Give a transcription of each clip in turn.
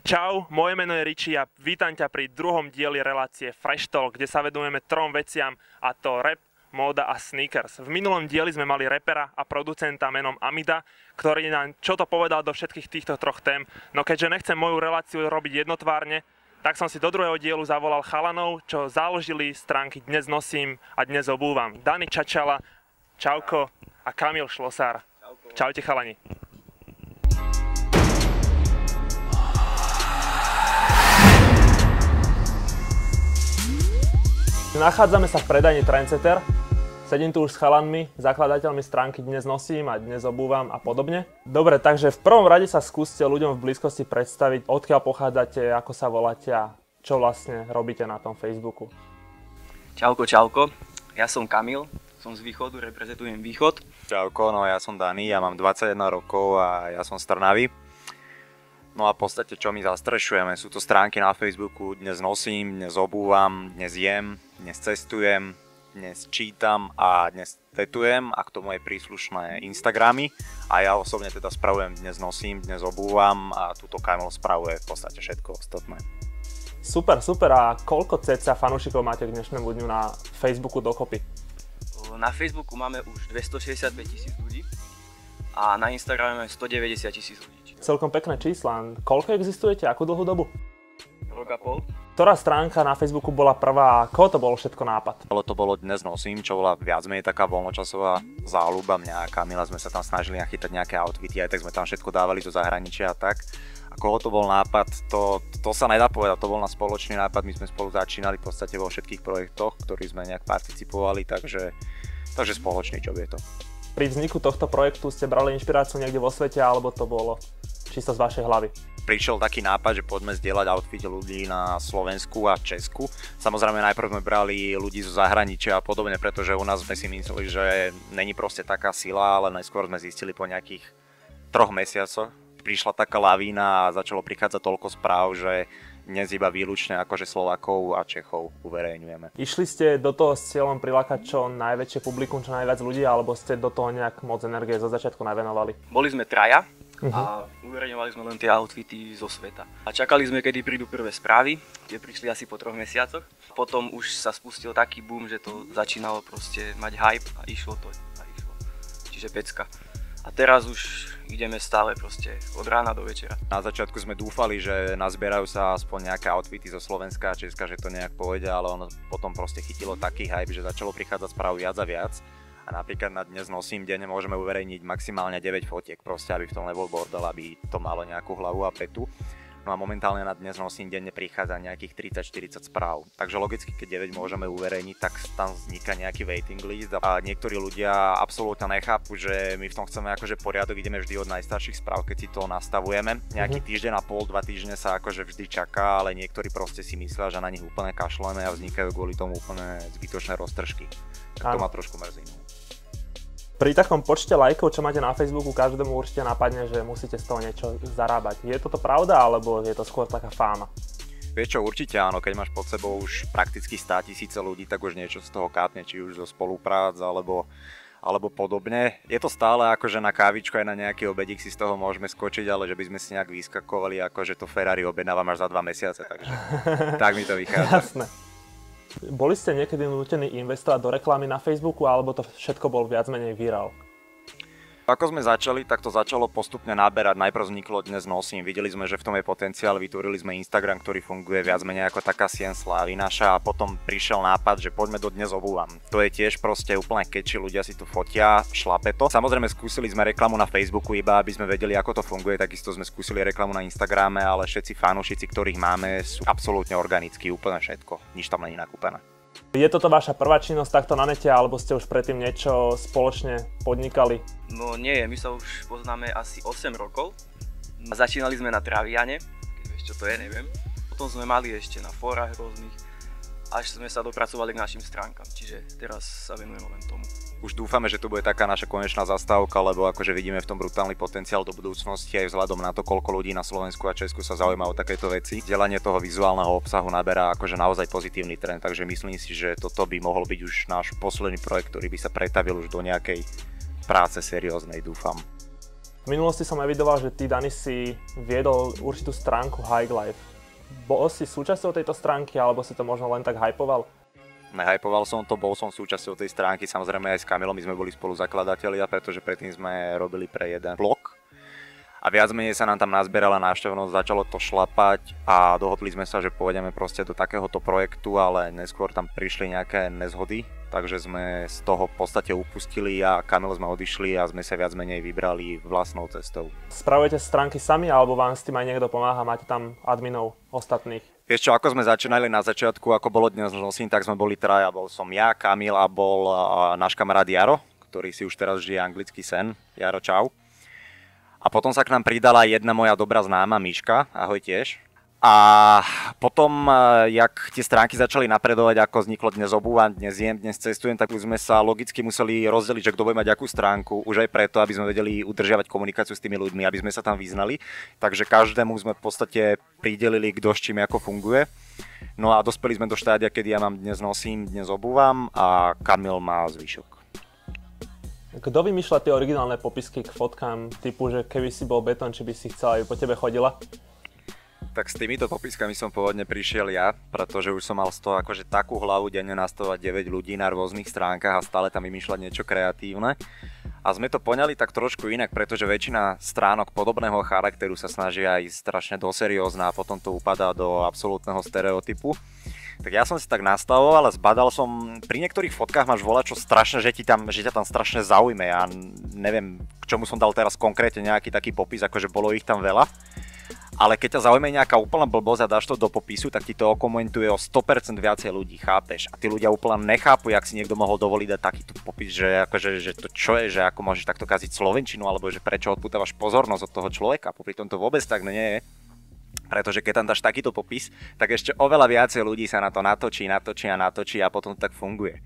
Čau, moje meno je Richie a vítam ťa pri druhom dieli relácie Fresh Talk, kde sa venujeme trom veciam, a to rap, móda a sneakers. V minulom dieli sme mali rapera a producenta menom Amida, ktorý nám čo to povedal do všetkých týchto troch tém. No keďže nechcem moju reláciu robiť jednotvárne, tak som si do druhého dielu zavolal chalanov, čo založili stránky Dnes nosím a Dnes obúvam. Dani Čačala, čauko, a Kamil Šlosár. Čaute chalani. Nachádzame sa v predajni Trendsetter. Sedím tu už s chalanmi, zakladateľmi stránky Dnes nosím a Dnes obúvam a podobne. Dobre, takže v prvom rade sa skúste ľuďom v blízkosti predstaviť, odkiaľ pochádzate, ako sa voláte a čo vlastne robíte na tom Facebooku. Čauko, čauko. Ja som Kamil, som z východu, reprezentujem východ. Čauko, no ja som Dani, ja mám 21 rokov a ja som z Trnavy. No a v podstate čo my zastrešujeme, sú to stránky na Facebooku Dnes nosím, Dnes obúvam, Dnes jem, Dnes cestujem, Dnes čítam a Dnes tetujem a k tomu aj príslušné Instagramy. A ja osobne teda spravujem Dnes nosím, Dnes obúvam a túto Kamil spravuje v podstate všetko ostatné. Super, super. A koľko cca fanúšikov máte k dnešnému dňu na Facebooku dokopy? Na Facebooku máme už 265 000 ľudí a na Instagrame 190 000 ľudí. Celkom pekné čísla. Koľko existujete? Akú dlhú dobu? Rok a pol. Ktorá stránka na Facebooku bola prvá a koho to bolo všetko nápad? To bolo Dnes nosím, čo bola viac menej taká voľnočasová záľuba mňa a Kamila. Sme sa tam snažili nachytať nejaké outfity, aj tak sme tam všetko dávali do zahraničia a tak. A koho to bol nápad, to sa nedá povedať, to bol na spoločný nápad. My sme spolu začínali v podstate vo všetkých projektoch, ktorých sme nejak participovali, takže spoločný job je to. Pri vzniku tohto projektu ste brali inšpiráciu niekde vo svete, alebo to bolo čisto z vašej hlavy? Prišiel taký nápad, že poďme zdieľať outfit ľudí na Slovensku a Česku. Samozrejme najprv sme brali ľudí zo zahraničia a podobne, pretože u nás sme si mysleli, že není proste taká sila, ale najskôr sme zistili po nejakých 3 mesiacoch. Prišla taká lavína a začalo prichádzať toľko správ, že dnes iba výlučne akože Slovákov a Čechov uverejňujeme. Išli ste do toho s cieľom prilákať čo najväčšie publikum, čo najviac ľudí, alebo ste do toho nejak moc energie zo začiatku navenovali? Boli sme traja a uverejňovali sme len tie outfity zo sveta. A čakali sme, kedy prídu prvé správy, tie prišli asi po 3 mesiacoch. Potom už sa spustil taký boom, že to začínalo proste mať hype a išlo to. Čiže pecka. A teraz už ideme stále proste od rána do večera. Na začiatku sme dúfali, že nazbierajú sa aspoň nejaké outfity zo Slovenska a Česka, že to nejak pôjde, ale ono potom proste chytilo taký hype, že začalo prichádzať správ viac a viac. A napríklad na Dnes nosím denne môžeme uverejniť maximálne 9 fotiek, proste aby v tom nebol bordel, aby to malo nejakú hlavu a petu. No a momentálne na Dnes nosím denne prichádza nejakých 30-40 správ. Takže logicky, keď 9 môžeme uverejniť, tak tam vzniká nejaký waiting list a niektorí ľudia absolútne nechápu, že my v tom chceme akože poriadok, ideme vždy od najstarších správ, keď si to nastavujeme. Nejaký týždeň a pol, 2 týždne sa akože vždy čaká, ale niektorí proste si myslia, že na nich úplne kašleme a vznikajú kvôli tomu úplne zbytočné roztržky. Tak to ma trošku mrzí. Pri takom počte lajkov, čo máte na Facebooku, každému určite napadne, že musíte z toho niečo zarábať. Je toto pravda, alebo je to skôr taká fáma? Vieš čo, určite áno, keď máš pod sebou už prakticky 100 000 ľudí, tak už niečo z toho kápne, či už zo spoluprác, alebo podobne. Je to stále akože na kávičku aj na nejaký obedík si z toho môžeme skočiť, ale že by sme si nejak vyskakovali, akože to Ferrari objednávam až za 2 mesiace, takže tak mi to vychádza. Jasné. Boli ste niekedy nútení investovať do reklamy na Facebooku, alebo to všetko bol viac menej virál? Ako sme začali, tak to začalo postupne naberať. Najprv vzniklo Dnes nosím, videli sme, že v tom je potenciál, vytvorili sme Instagram, ktorý funguje viac menej ako taká sieň slávy naša a potom prišiel nápad, že poďme do Dnes obúvam. To je tiež proste úplne catchy, ľudia si to fotia, šlape to. Samozrejme skúsili sme reklamu na Facebooku iba, aby sme vedeli, ako to funguje, takisto sme skúsili reklamu na Instagrame, ale všetci fanúšici, ktorých máme, sú absolútne organickí, úplne všetko, nič tam není nakúpené. Je toto vaša prvá činnosť takto na nete, alebo ste už predtým niečo spoločne podnikali? No nie, my sa už poznáme asi 8 rokov. Začínali sme na Traviane, keď vieš čo to je, neviem. Potom sme mali ešte na fórach rôznych, až sme sa dopracovali k našim stránkam, čiže teraz sa venujeme len tomu. Už dúfame, že to bude taká naša konečná zastávka, lebo akože vidíme v tom brutálny potenciál do budúcnosti aj vzhľadom na to, koľko ľudí na Slovensku a Česku sa zaujíma o takéto veci. Vzdelanie toho vizuálneho obsahu naberá akože naozaj pozitívny trend, takže myslím si, že toto by mohol byť už náš posledný projekt, ktorý by sa pretavil už do nejakej práce serióznej, dúfam. V minulosti som evidoval, že ty, Dani, si viedol určitú stránku Hike Life. Bol si súčasťou tejto stránky, alebo si to možno len tak hypoval? Nehypoval som to, bol som súčasťou tej stránky, samozrejme aj s Kamilom, my sme boli spoluzakladatelia, pretože predtým sme robili pre jeden blog. A viac menej sa nám tam nazbierala návštevnosť, začalo to šlapať a dohodli sme sa, že pôjdeme proste do takéhoto projektu, ale neskôr tam prišli nejaké nezhody, takže sme z toho v podstate upustili a Kamil sme odišli a sme sa viac menej vybrali vlastnou cestou. Spravujete stránky sami, alebo vám s tým aj niekto pomáha? Máte tam adminov ostatných? Vieš čo, ako sme začínali na začiatku, ako bolo dnes nosím, tak sme boli traja. Bol som ja, Kamil a bol náš kamarát Jaro, ktorý si už teraz žije anglický sen. Jaro, čau. A potom sa k nám pridala jedna moja dobrá známa, Miška, ahoj tiež. A potom, jak tie stránky začali napredovať, ako vzniklo dnes obúvam, dnes jem, dnes cestujem, tak už sme sa logicky museli rozdeliť, že kto bude mať akú stránku, už aj preto, aby sme vedeli udržiavať komunikáciu s tými ľuďmi, aby sme sa tam vyznali. Takže každému sme v podstate pridelili, kto s čím ako funguje. No a dospeli sme do štádia, kedy ja mám dnes nosím, dnes obúvam a Kamil má zvyšok. Kto vymýšľa tie originálne popisky k fotkám, typu, že keby si bol betón, či by si chcela, aby po tebe chodila? Tak s týmito popiskami som pôvodne prišiel ja, pretože už som mal z toho akože takú hlavu denne nastavovať 9 ľudí na rôznych stránkach a stále tam vymýšľať niečo kreatívne. A sme to poňali tak trošku inak, pretože väčšina stránok podobného charakteru sa snaží aj strašne doseriózna a potom to upadá do absolútneho stereotypu. Tak ja som si tak nastavoval a zbadal som, pri niektorých fotkách máš volačo strašne, že ťa tam strašne zaujme. Ja neviem, k čomu som dal teraz konkrétne nejaký taký popis, akože bolo ich tam veľa. Ale keď ťa zaujme nejaká úplná blbosť a dáš to do popisu, tak ti to okomentuje o 100% viacej ľudí, chápeš? A tí ľudia úplne nechápu, jak si niekto mohol dovoliť dať takýto popis, že akože, že to čo je, že ako môžeš takto kaziť slovenčinu, alebo že prečo odputávaš pozornosť od toho človeka, popri tom to vôbec tak nie je. Pretože keď tam dáš takýto popis, tak ešte oveľa viacej ľudí sa na to natočí a potom to tak funguje.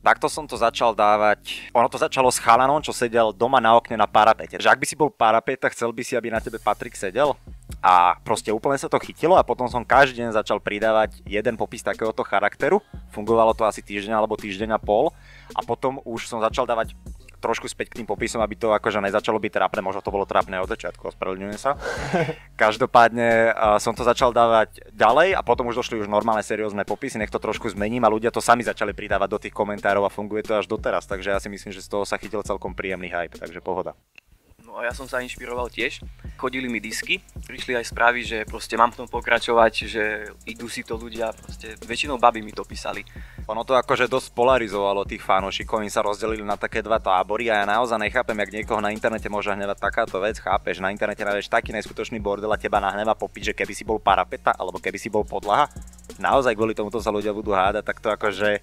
Takto som to začal dávať, ono to začalo s chalanom, čo sedel doma na okne na parapete. Že ak by si bol parapet, tak chcel by si, aby na tebe Patrik sedel. A proste úplne sa to chytilo a potom som každý deň začal pridávať jeden popis takéhoto charakteru. Fungovalo to asi týždeň alebo týždeň a pol. A potom už som začal dávať trošku späť k tým popisom, aby to akože nezačalo byť trápne, možno to bolo trápne od začiatku, ospravedlňujem sa. Každopádne som to začal dávať ďalej a potom už došli už normálne seriózne popisy, nech to trošku zmením a ľudia to sami začali pridávať do tých komentárov a funguje to až doteraz, takže ja si myslím, že z toho sa chytil celkom príjemný hype, takže pohoda. No a ja som sa inšpiroval tiež. Chodili mi disky, prišli aj správy, že proste mám v tom pokračovať, že idú si to ľudia, proste väčšinou baby mi to písali. Ono to akože dosť polarizovalo tých fanúšikov, im sa rozdelili na také dva tábory a ja naozaj nechápem, jak niekoho na internete môže hnevať takáto vec, chápeš? Na internete nájdeš taký neskutočný bordel a teba nahneva popíš, že keby si bol parapeta alebo keby si bol podlaha. Naozaj kvôli tomuto sa ľudia budú hádať, tak to akože...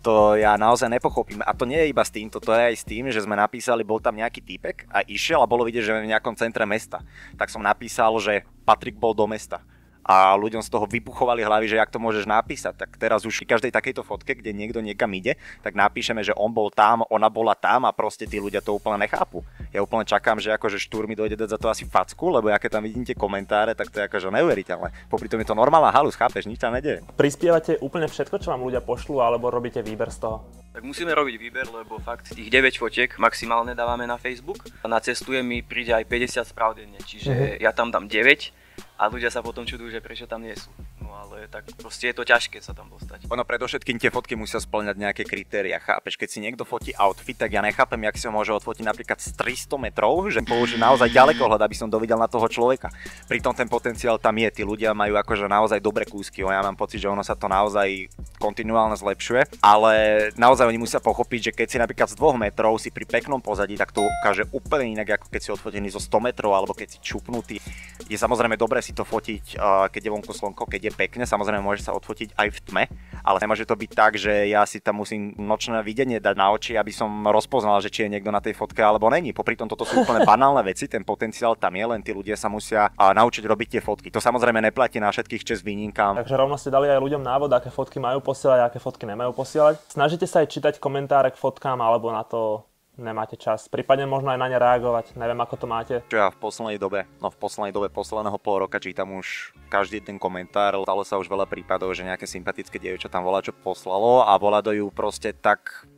To ja naozaj nepochopím. A to nie je iba s tým, to je aj s tým, že sme napísali, bol tam nejaký týpek a išiel a bolo vidieť, že v nejakom centre mesta. Tak som napísal, že Patrik bol do mesta. A ľuďom z toho vybuchovali hlavy, že jak to môžeš napísať. Tak teraz už v každej takejto fotke, kde niekto niekam ide, tak napíšeme, že on bol tam, ona bola tam a proste tí ľudia to úplne nechápu. Ja úplne čakám, že akože Štúr mi dojde dať za to asi facku, lebo ja keď tam vidím tie komentáre, tak to je akože neuveriteľné. Popri tom je to normálna halus, chápeš, nič tam nedeje. Prispievate úplne všetko, čo vám ľudia pošlú, alebo robíte výber z toho? Tak musíme robiť výber, lebo fakt tých 9 fotiek maximálne dávame na Facebook. Na cestuje mi príde aj 50 správ denne, čiže ja tam dám 9 a ľudia sa potom čudujú, že prečo tam nie sú. No ale tak proste je to ťažké sa tam dostať. Ono predovšetkým tie fotky musia spĺňať nejaké kritériá, chápeš? Keď si niekto fotí outfit, tak ja nechápem, jak si ho môže odfotiť napríklad z 300 metrov, že použije naozaj ďalekohľad, aby som dovidel na toho človeka. Pritom ten potenciál tam je, tí ľudia majú akože naozaj dobré kúsky, ja mám pocit, že ono sa to naozaj kontinuálne zlepšuje, ale naozaj oni musia pochopiť, že keď si napríklad z 2 metrov si pri peknom pozadí, tak to ukáže úplne inak, ako keď si odfotený zo 100 metrov alebo keď si čupnutý. Je samozrejme dobré si to fotiť, keď je vonku slnko, keď je pekne, samozrejme môže sa odfotiť aj v tme, ale nemôže to byť tak, že ja si tam musím nočné videnie dať na oči, aby som rozpoznal, že či je niekto na tej fotke alebo není. Popri tom toto sú úplne banálne veci, ten potenciál tam je, len tí ľudia sa musia naučiť robiť tie fotky. To samozrejme neplatí na všetkých, čest výnimkám. Takže rovno ste dali aj ľuďom návod, aké fotky majú posielať a aké fotky nemajú posielať. Snažíte sa aj čítať komentáre k fotkám alebo na to nemáte čas, prípadne možno aj na ne reagovať, neviem ako to máte. Čo ja v poslednej dobe posledného pol roka čítam už každý ten komentár, stalo sa už veľa prípadov, že nejaké sympatické dievča tam volá, čo poslalo a volajú proste tak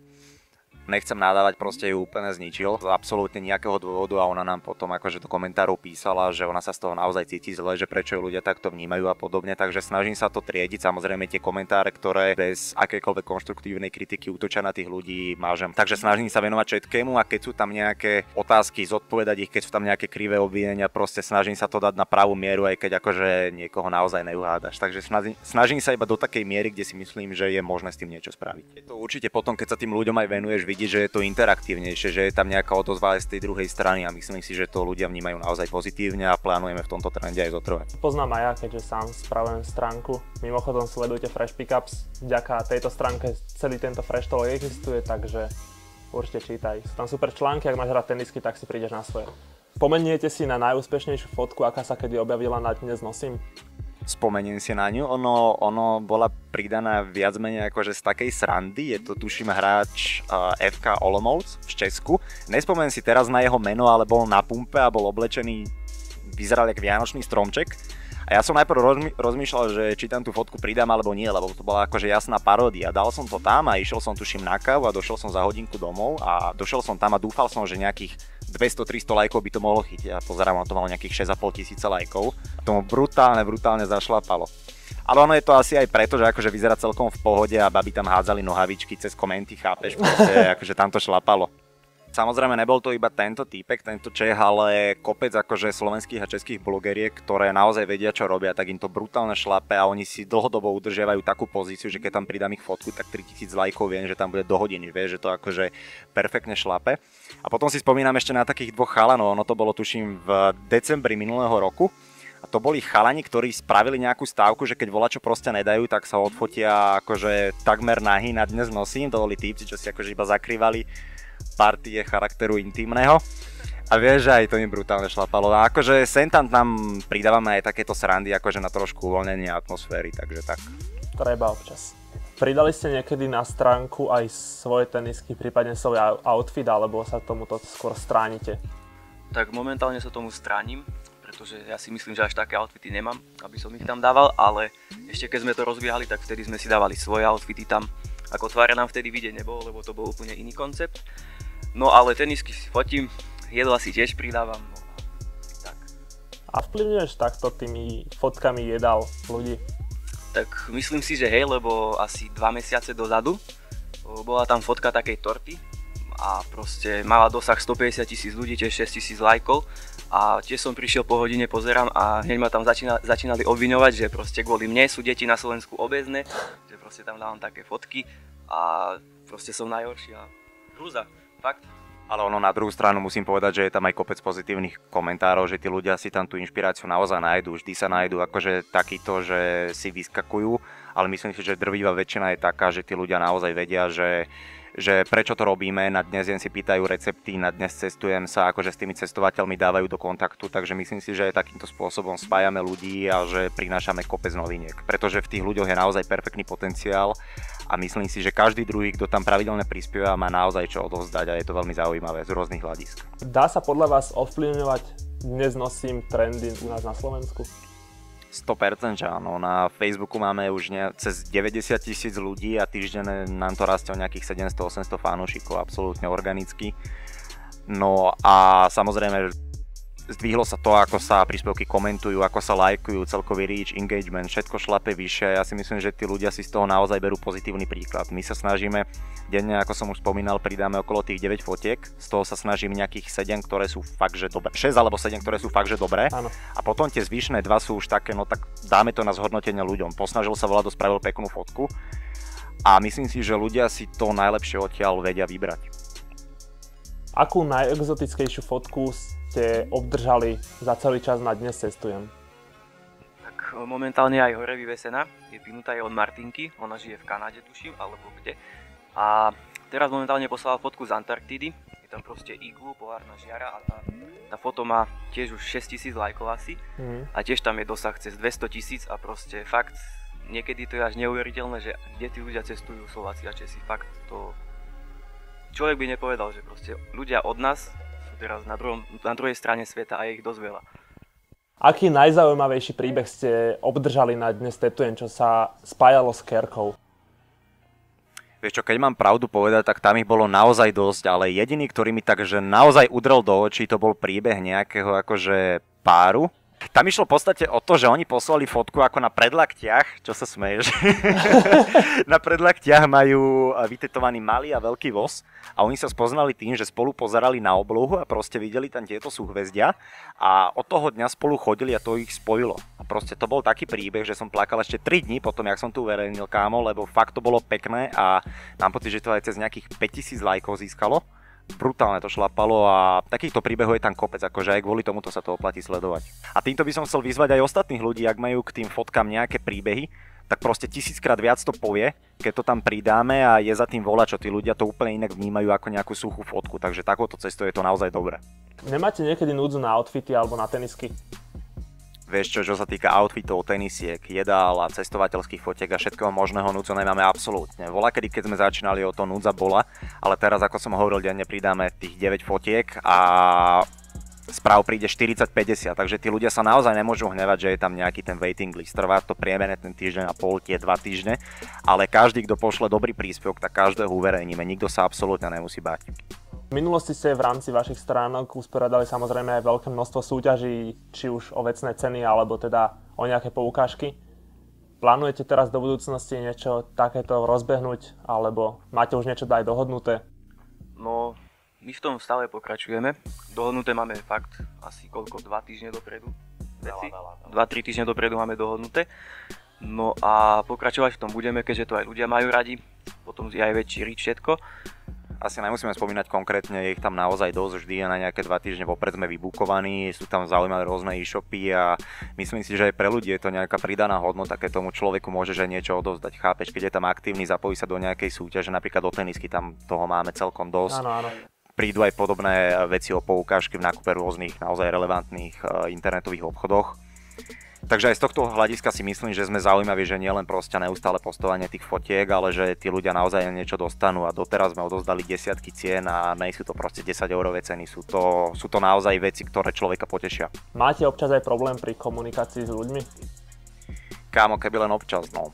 Nechcem nadávať, proste ju úplne zničil z absolútne nejakého dôvodu a ona nám potom akože do komentárov písala, že ona sa z toho naozaj cíti zle, že prečo ju ľudia takto vnímajú a podobne, takže snažím sa to triediť, samozrejme tie komentáre, ktoré bez akékoľvek konštruktívnej kritiky útočia na tých ľudí mážem. Takže snažím sa venovať všetkému a keď sú tam nejaké otázky, zodpovedať ich, keď sú tam nejaké krivé obvinenia, proste snažím sa to dať na pravú mieru, aj keď akože niekoho naozaj neuhádaš. Takže snažím sa iba do takej miery, kde si myslím, že je možné s tým niečo spraviť. Je to určite potom, keď sa tým ľuďom aj venuješ, vidíš, že je to interaktívnejšie, že je tam nejaká odozva aj z tej druhej strany a myslím si, že to ľudia vnímajú naozaj pozitívne a plánujeme v tomto trende aj zotrvať. Poznám aj ja, keďže sám spravujem stránku. Mimochodom sledujte Fresh Pickups. Vďaka tejto stránke celý tento Fresh Talk existuje, takže určite čítaj. Sú tam super články, ak máš rád tenisky, tak si prídeš na svoje. Spomeniete si na najúspešnejšiu fotku, aká sa kedy objavila na Dnes nosím? Spomeniem si na ňu, ono bola pridaná viac menej akože z takej srandy, je to tuším hráč FK Olomouc v Česku. Nespomeniem si teraz na jeho meno, ale bol na pumpe a bol oblečený, vyzeral jak vianočný stromček. A ja som najprv rozmýšľal, že či tam tú fotku pridám alebo nie, lebo to bola akože jasná paródia. Dal som to tam a išiel som tuším na kávu a došiel som za hodinku domov a došiel som tam a dúfal som, že nejakých 200-300 lajkov by to mohlo chytiť. A pozerám, on to malo nejakých 6,5 tisíca lajkov. Tomu brutálne zašlapalo. Ale ono je to asi aj preto, že akože vyzerá celkom v pohode a baby tam hádzali nohavičky cez komenty, chápeš, proste akože tam to šlapalo. Samozrejme nebol to iba tento týpek, tento Čech, ale kopec akože slovenských a českých blogeriek, ktoré naozaj vedia, čo robia, tak im to brutálne šlape a oni si dlhodobo udržiavajú takú pozíciu, že keď tam pridám ich fotku, tak 3000 lajkov viem, že tam bude do hodiny, vieš, že to akože perfektne šlape. A potom si spomínam ešte na takých dvoch chalanov, ono to bolo tuším v decembri minulého roku. A to boli chalani, ktorí spravili nejakú stávku, že keď volačo proste nedajú, tak sa odfotia akože takmer nahý na Dnes nosím. To boli típci, čo si akože iba zakrývali partie charakteru intimného. A vieš, že aj to mi brutálne šlapalo. A akože sem tam pridávame aj takéto srandy, akože na trošku uvoľnenie atmosféry, takže tak. Treba občas. Pridali ste niekedy na stránku aj svoje tenisky, prípadne svoj outfit, alebo sa tomuto skôr stránite? Tak momentálne sa tomu stránim, pretože ja si myslím, že až také outfity nemám, aby som ich tam dával, ale ešte keď sme to rozbiehali, tak vtedy sme si dávali svoje outfity tam. Ako tváre nám vtedy vidieť nebolo, lebo to bol úplne iný koncept. No ale tenisky si fotím, jedla si tiež pridávam, no tak. A vplyvňuješ takto tými fotkami jedál ľudí? Tak myslím si, že hej, lebo asi 2 mesiace dozadu bola tam fotka takej torty a proste mala dosah 150 000 ľudí, tiež 6 000 lajkov a tiež som prišiel po hodine, pozerám a hneď ma tam začínali obviňovať, že proste kvôli mne sú deti na Slovensku obézne, že proste tam dávam také fotky a proste som najhorší a hrúza, fakt. Ale ono na druhú stranu musím povedať, že je tam aj kopec pozitívnych komentárov, že tí ľudia si tam tú inšpiráciu naozaj nájdú, vždy sa nájdú akože takýto, že si vyskakujú, ale myslím si, že drvivá väčšina je taká, že tí ľudia naozaj vedia, že prečo to robíme, na Dnes jen si pýtajú recepty, na Dnes cestujem sa, akože s tými cestovateľmi dávajú do kontaktu, takže myslím si, že takýmto spôsobom spájame ľudí a že prinášame kopec noviniek, pretože v tých ľuďoch je naozaj perfektný potenciál a myslím si, že každý druhý, kto tam pravidelne prispieva, má naozaj čo odovzdať a je to veľmi zaujímavé z rôznych hľadisk. Dá sa podľa vás ovplyvňovať Dnes nosím trendy u nás na Slovensku? 100%, že áno. Na Facebooku máme už cez 90 000 ľudí a týždenne nám to rastie o nejakých 700-800 fanúšikov, absolútne organicky. No a samozrejme zdvihlo sa to, ako sa príspevky komentujú, ako sa lajkujú, celkový reach, engagement, všetko šlape vyššie. Ja si myslím, že tí ľudia si z toho naozaj berú pozitívny príklad. My sa snažíme denne, ako som už spomínal, pridáme okolo tých 9 fotiek, z toho sa snažím nejakých 7, ktoré sú fakt, že dobré. 6 alebo 7, ktoré sú fakt, že dobré. Áno. A potom tie zvyšné 2 sú už také, no tak dáme to na zhodnotenie ľuďom. Posnažil sa Vlado, spravil peknú fotku a myslím si, že ľudia si to najlepšie odtiaľ vedia vybrať. Akú najexotickejšiu fotku ste obdržali za celý čas na Dnes cestujem? Tak momentálne aj hore vyvesená, je pinutá je od Martinky, ona žije v Kanáde tuším, alebo kde. A teraz momentálne poslala fotku z Antarktidy, je tam proste iglu, polárna žiara a tá foto má tiež už 6000 lajkov asi. A tiež tam je dosah cez 200 000 a proste fakt, niekedy to je až neuveriteľné, že kde tí ľudia cestujú, Slováci a Česi, fakt to... Človek by nepovedal, že proste ľudia od nás sú teraz na druhej strane sveta a je ich dosť veľa. Aký najzaujímavejší príbeh ste obdržali na Dnes tetujem, čo sa spájalo s kérkou? Vieš čo, keď mám pravdu povedať, tak tam ich bolo naozaj dosť, ale jediný, ktorý mi tak, že naozaj udrel do očí, to bol príbeh nejakého akože páru. Tam išlo v podstate o to, že oni poslali fotku ako na predlaktiach, čo sa smeješ. Na predlaktiach majú vytetovaný malý a veľký voz a oni sa spoznali tým, že spolu pozerali na oblohu a proste videli tam tieto súhvezdia a od toho dňa spolu chodili a to ich spojilo. A proste to bol taký príbeh, že som plakal ešte 3 dní potom, jak som tu uverejnil, kámo, lebo fakt to bolo pekné a mám pocit, že to aj cez nejakých 5000 lajkov získalo. Brutálne to šlapalo a takýchto príbehov je tam kopec, akože aj kvôli tomuto sa to oplatí sledovať. A týmto by som chcel vyzvať aj ostatných ľudí, ak majú k tým fotkám nejaké príbehy, tak proste 1000-krát viac to povie, keď to tam pridáme a je za tým volačo, tí ľudia to úplne inak vnímajú ako nejakú suchú fotku, takže takouto cestou je to naozaj dobré. Nemáte niekedy núdzu na outfity alebo na tenisky? Vieš čo sa týka outfitov, tenisiek, jedál a cestovateľských fotiek a všetkého možného núdzu nemáme absolútne. Volakedy, keď sme začínali, o to núdza bola, ale teraz, ako som hovoril, denne pridáme tých 9 fotiek a správ príde 40-50, takže tí ľudia sa naozaj nemôžu hnevať, že je tam nejaký ten waiting list. Trvá to priemerne ten týždeň a pol, tie 2 týždne, ale každý, kto pošle dobrý príspevok, tak každého uverejníme, nikto sa absolútne nemusí báť. V minulosti ste v rámci vašich stránok usporiadali samozrejme aj veľké množstvo súťaží, či už o vecné ceny, alebo teda o nejaké poukážky. Plánujete teraz do budúcnosti niečo takéto rozbehnúť, alebo máte už niečo aj dohodnuté? No, my v tom stále pokračujeme. Dohodnuté máme fakt asi 2 týždne dopredu. 2-3 týždne dopredu máme dohodnuté. No a pokračovať v tom budeme, keďže to aj ľudia majú radi. Potom je aj väčší reach všetko. Asi nemusíme spomínať konkrétne, je ich tam naozaj dosť, vždy na nejaké 2 týždne vopred sme vybukovaní, sú tam zaujímavé rôzne e-shopy a myslím si, že aj pre ľudí je to nejaká pridaná hodnota, keď tomu človeku môžeš aj niečo odovzdať, chápeš, keď je tam aktívny, zapojí sa do nejakej súťaže, napríklad do tenisky, tam toho máme celkom dosť. Áno. Prídu aj podobné veci o poukážky v nákupe rôznych naozaj relevantných internetových obchodoch. Takže aj z tohto hľadiska si myslím, že sme zaujímaví, že nielen proste neustále postovanie tých fotiek, ale že tí ľudia naozaj niečo dostanú a doteraz sme odovzdali desiatky cien a nie sú to proste 10 eurové ceny, sú to naozaj veci, ktoré človeka potešia. Máte občas aj problém pri komunikácii s ľuďmi? Kámo, keby len občas, no.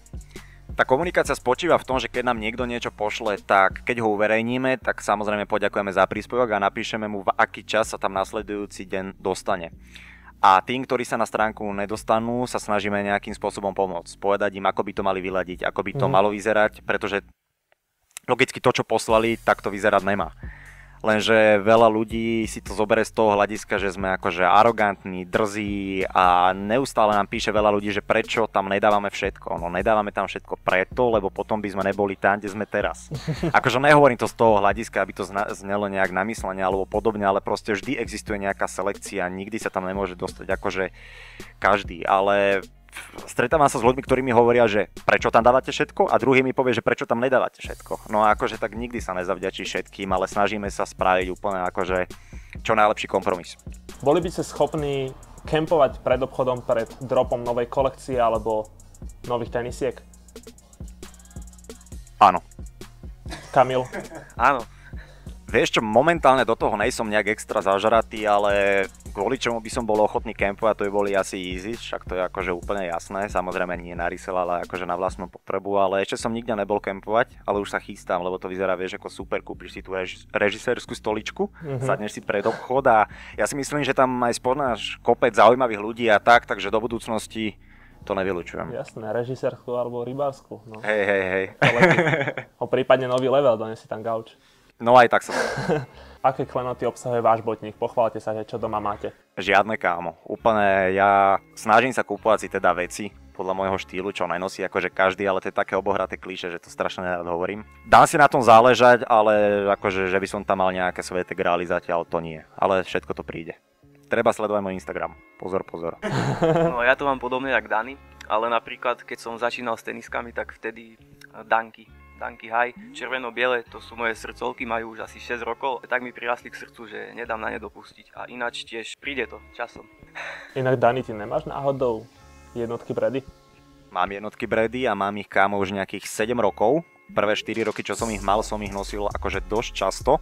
Tá komunikácia spočíva v tom, že keď nám niekto niečo pošle, tak keď ho uverejníme, tak samozrejme poďakujeme za príspevok a napíšeme mu, v aký čas sa tam nasledujúci deň dostane. A tým, ktorí sa na stránku nedostanú, sa snažíme nejakým spôsobom pomôcť. Povedať im, ako by to mali vyladiť, ako by to malo vyzerať, pretože logicky to, čo poslali, tak to vyzerať nemá. Lenže veľa ľudí si to zoberie z toho hľadiska, že sme akože arogantní, drzí a neustále nám píše veľa ľudí, že prečo tam nedávame všetko. No nedávame tam všetko preto, lebo potom by sme neboli tam, kde sme teraz. Akože nehovorím to z toho hľadiska, aby to znelo nejak namyslene alebo podobne, ale proste vždy existuje nejaká selekcia, nikdy sa tam nemôže dostať akože každý, ale stretávam sa s ľuďmi, ktorí mi hovoria, že prečo tam dávate všetko a druhý mi povie, že prečo tam nedávate všetko. No a akože tak nikdy sa nezavďačí všetkým, ale snažíme sa spraviť úplne akože čo najlepší kompromis. Boli by ste schopní kempovať pred obchodom, pred dropom novej kolekcie alebo nových tenisiek? Áno. Kamil? Áno. Vieš čo, momentálne do toho nejsom nejak extra zažratý, ale kvôli čomu by som bol ochotný kempovať, to by boli asi easy, však to je akože úplne jasné, samozrejme nie na resell, ale akože na vlastnú potrebu, ale ešte som nikde nebol kempovať, ale už sa chystám, lebo to vyzerá, vieš, ako super, kúpiš si tú režisérskú stoličku, sadneš si pred obchod a ja si myslím, že tam aj spoznáš kopec zaujímavých ľudí a tak, takže do budúcnosti to nevylučujem. Jasné, režisérskú alebo rybárskú. No. Hej. O prípadne nový level, donesie tam gauč. No aj tak sa. Aké klenoty obsahuje váš botník? Pochválte sa, že čo doma máte. Žiadne, kámo. Úplne ja snažím sa kúpovať si teda veci podľa môjho štýlu, čo nenosí akože každý, ale to je také obohraté klíše, že to strašne nerád hovorím. Dám si na tom záležať, ale akože, že by som tam mal nejaké sveté grály zatiaľ, to nie. Ale všetko to príde. Treba sledovať môj Instagram. Pozor. No ja to mám podobne jak Dani, ale napríklad keď som začínal s teniskami, tak vtedy Danky High, červeno-biele, to sú moje srdcovky, majú už asi 6 rokov, tak mi prirastli k srdcu, že nedám na ne dopustiť. A ináč tiež príde to časom. Inak Dani, ty nemáš náhodou jednotky Brady? Mám jednotky Brady a mám ich, kámo, už nejakých 7 rokov, prvé 4 roky, čo som ich mal, som ich nosil akože dosť často,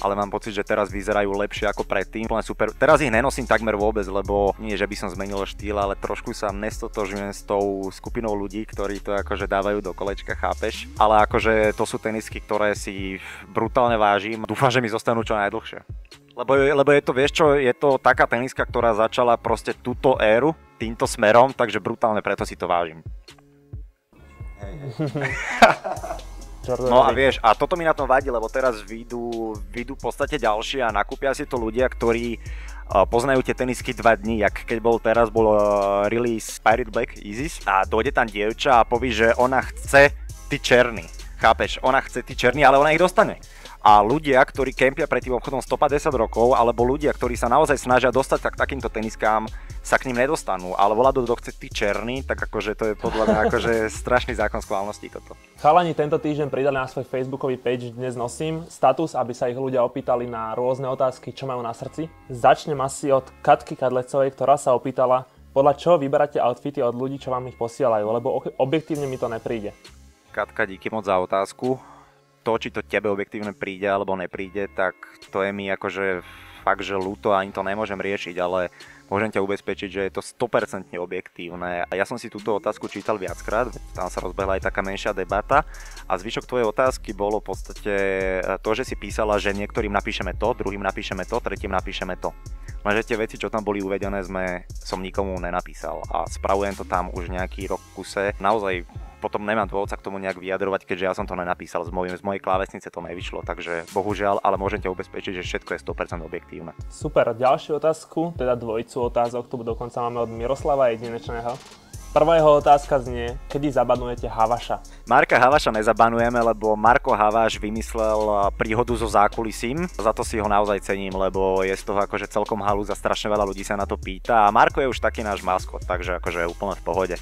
ale mám pocit, že teraz vyzerajú lepšie ako predtým. Super. Teraz ich nenosím takmer vôbec, lebo nie, že by som zmenil štýl, ale trošku sa nestotožňujem s tou skupinou ľudí, ktorí to akože dávajú do kolečka, chápeš? Ale akože to sú tenisky, ktoré si brutálne vážim. Dúfam, že mi zostanú čo najdlhšie. Lebo je to, vieš čo, je to taká teniska, ktorá začala proste túto éru týmto smerom, takže brutálne preto si to vážim. No a vieš, a toto mi na tom vadí, lebo teraz vyjdú v podstate ďalšie a nakúpia si to ľudia, ktorí poznajú tie tenisky 2 dní, jak keď bol release Pirate Black Isis a dojde tam dievča a povie, že ona chce ty černý, chápeš, ona chce ty černý, ale ona ich dostane. A ľudia, ktorí kempia pred tým obchodom 150 rokov, alebo ľudia, ktorí sa naozaj snažia dostať k takýmto teniskám, sa k ním nedostanú. Ale volá, kto chce ty černý, tak akože to je podľa mňa akože strašný zákon schválnosti toto. Chalani tento týždeň pridali na svoj facebookový page Dnes nosím status, aby sa ich ľudia opýtali na rôzne otázky, čo majú na srdci. Začnem asi od Katky Kadlecovej, ktorá sa opýtala, podľa čoho vyberáte outfity od ľudí, čo vám ich posielajú, lebo objektívne mi to nepríde. Katka, díky moc za otázku. To, či to tebe objektívne príde alebo nepríde, tak to je mi akože fakt, že ľúto a ani to nemôžem riešiť, ale môžem ťa ubezpečiť, že je to 100% objektívne. A ja som si túto otázku čítal viackrát, tam sa rozbehla aj taká menšia debata a zvyšok tvojej otázky bolo v podstate to, že si písala, že niektorým napíšeme to, druhým napíšeme to, tretím napíšeme to. Lenže tie veci, čo tam boli uvedené, som nikomu nenapísal a spravujem to tam už nejaký rok v kuse. Naozaj potom nemám dôvod sa k tomu nejak vyjadrovať, keďže ja som to nenapísal, z mojej klávesnice to nevyšlo, takže bohužiaľ, ale môžem ťa ubezpečiť, že všetko je 100% objektívne. Super, ďalšiu otázku, teda dvojicu otázok, tu dokonca máme od Miroslava Jedinečného. Prvá jeho otázka znie, kedy zabanujete Havaša? Marka Havaša nezabanujeme, lebo Marko Havaš vymyslel príhodu so zákulisím. Za to si ho naozaj cením, lebo je z toho akože celkom halúz a strašne veľa ľudí sa na to pýta. A Marko je už taký náš maskot, takže akože úplne v pohode.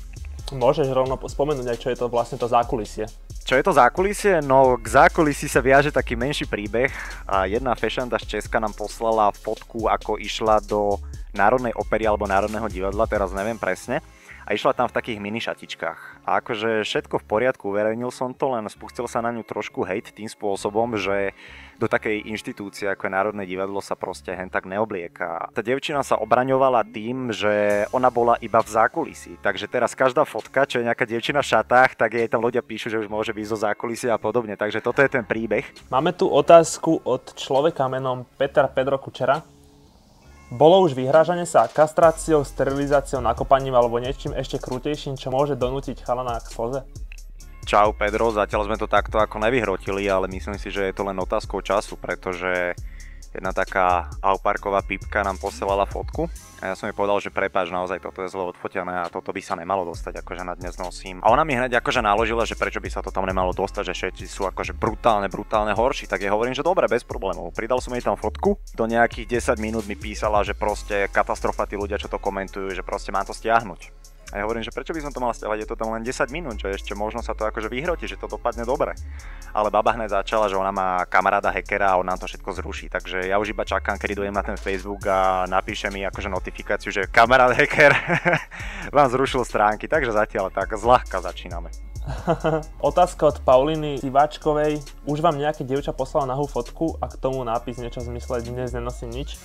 Môžeš rovno spomenúť aj, čo je to vlastne to zákulisie. Čo je to zákulisie? No k zákulisí sa viaže taký menší príbeh. A jedna fashionda z Česka nám poslala fotku, ako išla do Národnej opery alebo Národného divadla, teraz neviem presne. A išla tam v takých mini šatičkách. A akože všetko v poriadku, uverejnil som to, len spustil sa na ňu trošku hejt tým spôsobom, že do takej inštitúcie ako je Národné divadlo sa proste hen tak neoblieka. Tá dievčina sa obraňovala tým, že ona bola iba v zákulisí. Takže teraz každá fotka, čo je nejaká dievčina v šatách, tak jej tam ľudia píšu, že už môže byť zo zákulisia a podobne. Takže toto je ten príbeh. Máme tu otázku od človeka menom Peter Pedro Kučera. Bolo už vyhrážanie sa kastráciou, sterilizáciou, nakopaním alebo niečím ešte krutejším, čo môže donútiť chalana k slze? Čau Pedro, zatiaľ sme to takto ako nevyhrotili, ale myslím si, že je to len otázkou času, pretože jedna taká auparková pipka nám posielala fotku a ja som jej povedal, že prepáč, naozaj toto je zle odfotené a toto by sa nemalo dostať akože na Dnes nosím. A ona mi hneď akože naložila, že prečo by sa to tam nemalo dostať, že všetci sú akože brutálne horší, tak jej hovorím, že dobre, bez problémov. Pridal som jej tam fotku, do nejakých 10 minút mi písala, že proste katastrofa tí ľudia, čo to komentujú, že proste mám to stiahnuť. A ja hovorím, že prečo by som to mal stiahovať, je to tam len 10 minút, že ešte možno sa to akože vyhroti, že to dopadne dobre. Ale baba hneď začala, že ona má kamaráda hackera a on nám to všetko zruší, takže ja už iba čakám, kedy dojdem na ten Facebook a napíše mi akože notifikáciu, že kamarát hacker vám zrušil stránky, takže zatiaľ tak zľahka začíname. Otázka od Pauliny Siváčkovej. Už vám nejaké dievča poslala nahú fotku a k tomu nápis niečo v zmysle Dnes nenosím nič?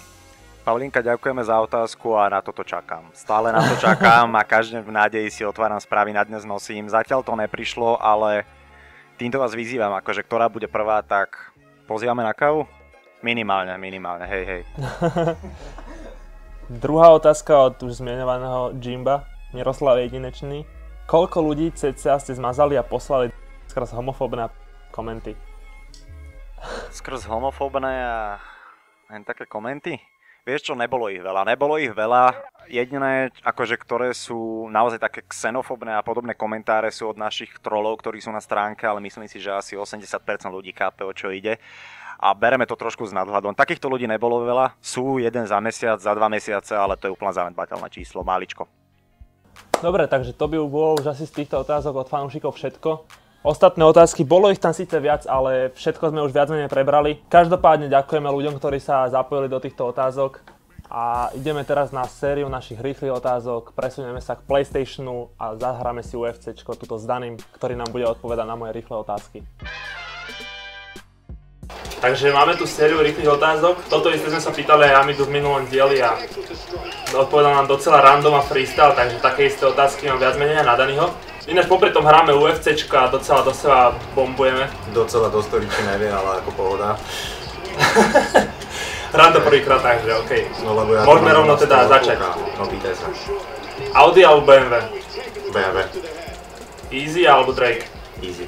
Paulinka, ďakujeme za otázku a na toto čakám. Stále na to čakám a každý v nádeji si otváram správy na Dnes nosím. Zatiaľ to neprišlo, ale týmto vás vyzývam, akože ktorá bude prvá, tak pozývame na kávu? Minimálne, hej. Druhá otázka od už zmienovaného Jimba, Miroslav Jedinečný. Koľko ľudí cca ste zmazali a poslali skrz homofóbne komenty? Skrz homofóbne a len také komenty? Vieš čo, nebolo ich veľa. Jediné, akože, ktoré sú naozaj také xenofóbne a podobné komentáre sú od našich trolov, ktorí sú na stránke, ale myslím si, že asi 80% ľudí kápe, o čo ide. A bereme to trošku s nadhľadom. Takýchto ľudí nebolo veľa, sú jeden za mesiac, za 2 mesiace, ale to je úplne zanedbateľné číslo, máličko. Dobre, takže to by bolo už asi z týchto otázok od fanúšikov všetko. Ostatné otázky, bolo ich tam síce viac, ale všetko sme už viac menej prebrali. Každopádne ďakujeme ľuďom, ktorí sa zapojili do týchto otázok. A ideme teraz na sériu našich rýchlych otázok, presunieme sa k PlayStationu a zahráme si UFCčko tuto s Daným, ktorý nám bude odpovedať na moje rýchle otázky. Takže máme tu sériu rýchlych otázok. Toto isté sme sa pýtali aj Amidu v minulom dieli a odpovedal nám docela random a freestyle, takže také isté otázky mám viac menej na Danyho. Ináč popri tom hráme UFCčka a docela do seba bombujeme. Docela do storičky nevie, ale ako pohoda. Hrám to prvýkrát, takže okej. No, lebo ja môžeme rovno teda začať. No pýtaj sa. Audi alebo BMW? BMW. Easy alebo Drake? Easy.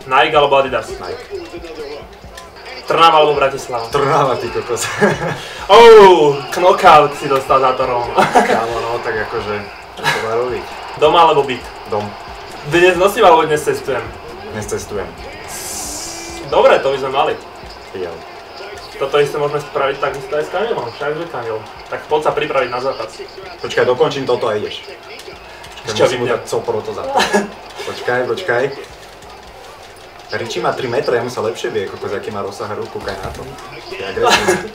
Nike alebo Adidas? Nike. Trnava alebo Bratislava? Trnava, ty kokos. Knockout si dostal za to rovno. Kámo, no tak akože, čo to má robiť? Doma alebo byt? Dom. Dnes nosím alebo dnes cestujem? Dnes cestujem. Dobre, to by sme mali. Jo. Toto isté môžeme spraviť takisto aj s Kamilom, všakže Kamil. Tak poď sa pripraviť na zápas. Počkaj, dokončím toto a ideš. Čo musím mu dať coporo to za to. Počkaj. Richie má 3 metre, jemu sa lepšie vie, kokos, aký má rozsah hru, kúkaj na to. Je agresívny.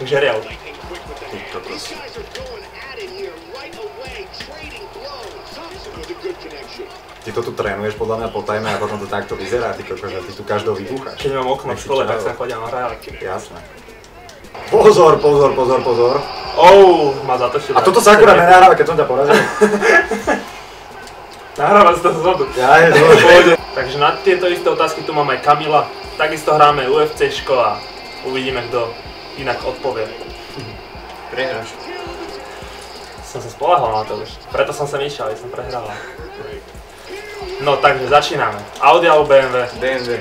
Žeriav. Ty kokos. Ty to tu trénuješ podľa mňa po tajme a potom to takto vyzerá, ty kokos, a ty tu každou vybucháš. Keď mám okno v škole, tak sa chodia na hrávky. Jasné. Pozor. Má zatočil. A toto sa akurát nenahráva, keď som ťa porazil. Nahráva si to zhodu. Ja je dobre. Takže na tieto isté otázky tu mám aj Kamila. Takisto hráme UFCčko a uvidíme, kto inak odpovie. Prehráš. Som sa spoľahol na to už. Preto som sem išiel, som prehral. No takže začíname. Audi alebo BMW? BMW.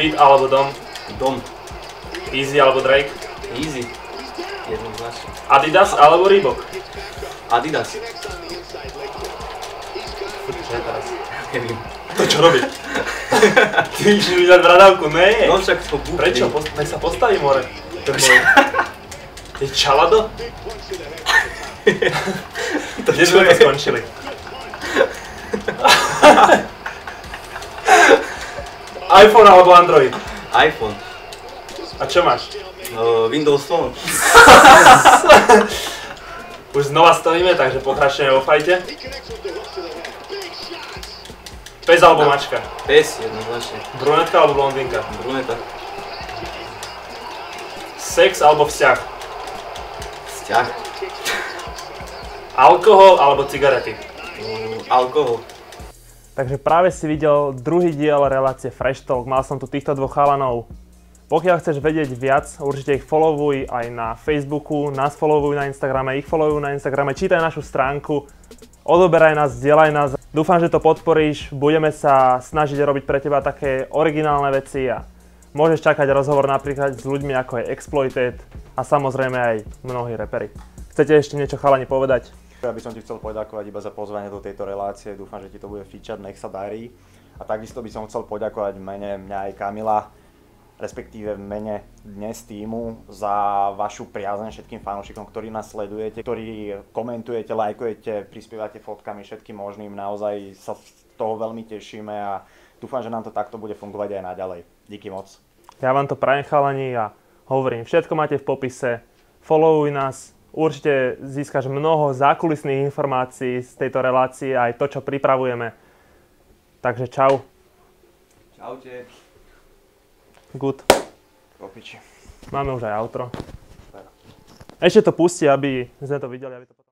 Beat alebo Dom? Dom. Easy alebo Drake? Easy. Jednoznačne. Adidas alebo Reebok? Adidas. Čo je teraz? Neviem. To čo robí? Ty ideš mi dať bradavku? Ne. No však to buchni. Prečo? Nech sa postaví more. Je čalado? Kde sme to skončili? iPhone alebo Android? iPhone. A čo máš? Windows Phone. Už znova stojíme, takže pokračujeme vo fajte. Pes alebo mačka? Pes, jednoznačne. Brunetka alebo blondínka? Bruneta. Sex alebo vzťah? Vzťah. Alkohol alebo cigarety? Alkohol. Takže práve si videl druhý diel relácie Fresh Talk. Mal som tu týchto dvoch chalanov. Pokiaľ chceš vedieť viac, určite ich followuj aj na Facebooku, nás followuj na Instagrame, ich followuj na Instagrame, čítaj našu stránku, odoberaj nás, zdieľaj nás. Dúfam, že to podporíš, budeme sa snažiť robiť pre teba také originálne veci a môžeš čakať rozhovor napríklad s ľuďmi ako je Exploited a samozrejme aj mnohí reperi. Chcete ešte niečo chalani povedať? Ja by som ti chcel poďakovať iba za pozvanie do tejto relácie, dúfam, že ti to bude fičať, nech sa darí. A takisto by som chcel poďakovať v mene mňa aj Kamila, respektíve v mene dnes týmu za vašu priazeň všetkým fanúšikom, ktorí nás sledujete, ktorí komentujete, lajkujete, prispievate fotkami všetkým možným. Naozaj sa z toho veľmi tešíme a dúfam, že nám to takto bude fungovať aj naďalej. Díky moc. Ja vám to prajem chalani a hovorím, všetko máte v popise, followuj nás, určite získaš mnoho zákulisných informácií z tejto relácie aj to, čo pripravujeme. Takže čau. Čaute. Good. Opiči. Máme už aj outro. Ešte to pustí, aby sme to videli, aby to potom...